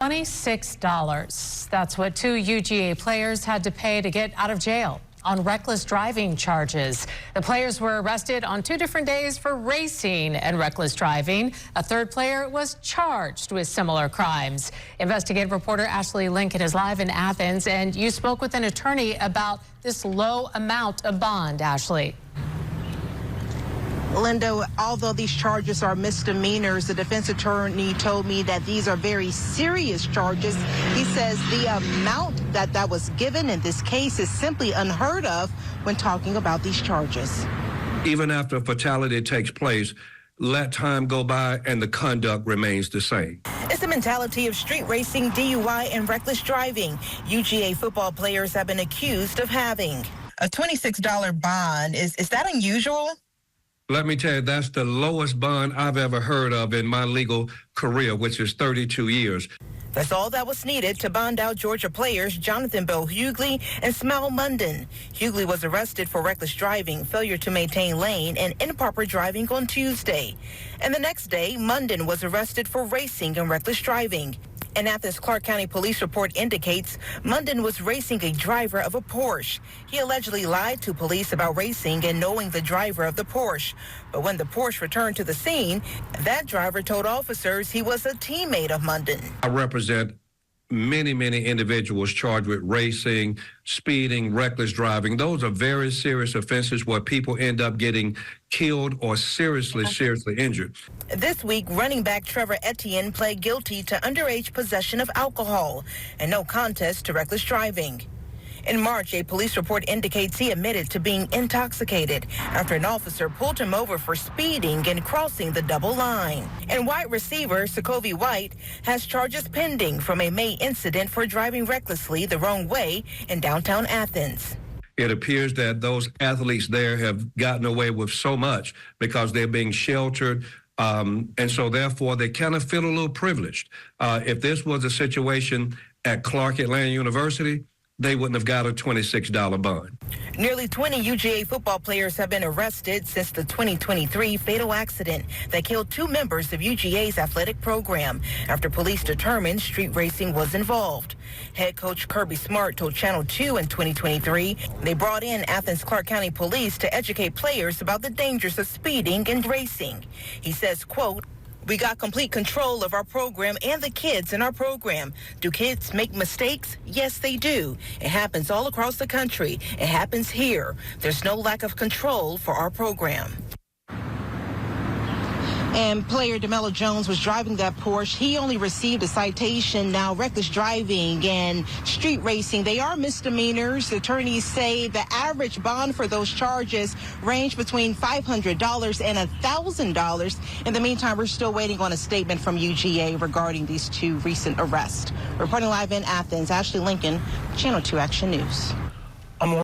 $26. That's what two UGA players had to pay to get out of jail on reckless driving charges. The players were arrested on 2 different days for racing and reckless driving. A third player was charged with similar crimes. Investigative reporter Ashley Lincoln is live in Athens, and you spoke with an attorney about this low amount of bond, Ashley. Linda, although these charges are misdemeanors, the defense attorney told me that these are very serious charges. He says the amount that was given in this case is simply unheard of when talking about these charges. Even after a fatality takes place, let time go by and the conduct remains the same. It's the mentality of street racing, DUI, and reckless driving UGA football players have been accused of having. A $26 bond, is that unusual? Let me tell you, that's the lowest bond I've ever heard of in my legal career, which is 32 years. That's all that was needed to bond out Georgia players Jonathan Bell Hughley and Smell Munden. Hughley was arrested for reckless driving, failure to maintain lane, and improper driving on Tuesday. And the next day, Munden was arrested for racing and reckless driving. An Athens Clark County police report indicates Munden was racing a driver of a Porsche. He allegedly lied to police about racing and knowing the driver of the Porsche. But when the Porsche returned to the scene, that driver told officers he was a teammate of Munden. I represent many individuals charged with racing, speeding, reckless driving. Those are very serious offenses where people end up getting killed or seriously injured. This week, running back Trevor Etienne pled guilty to underage possession of alcohol and no contest to reckless driving. In March, a police report indicates he admitted to being intoxicated after an officer pulled him over for speeding and crossing the double line. And wide receiver Sokovie White has charges pending from a May incident for driving recklessly the wrong way in downtown Athens. It appears that those athletes there have gotten away with so much because they're being sheltered. And so, therefore, they kind of feel a little privileged. If this was a situation at Clark Atlanta University, they wouldn't have got a $26 bond. Nearly 20 UGA football players have been arrested since the 2023 fatal accident that killed 2 members of UGA's athletic program after police determined street racing was involved. Head coach Kirby Smart told Channel 2 in 2023 they brought in Athens Clark County police to educate players about the dangers of speeding and racing. He says, quote, "We got complete control of our program and the kids in our program. Do kids make mistakes? Yes, they do. It happens all across the country. It happens here. There's no lack of control for our program." And player DeMello Jones was driving that Porsche. He only received a citation. Now, reckless driving and street racing, they are misdemeanors. Attorneys say the average bond for those charges range between $500 and $1,000. In the meantime, we're still waiting on a statement from UGA regarding these 2 recent arrests. Reporting live in Athens, Ashley Lincoln, Channel 2 Action News.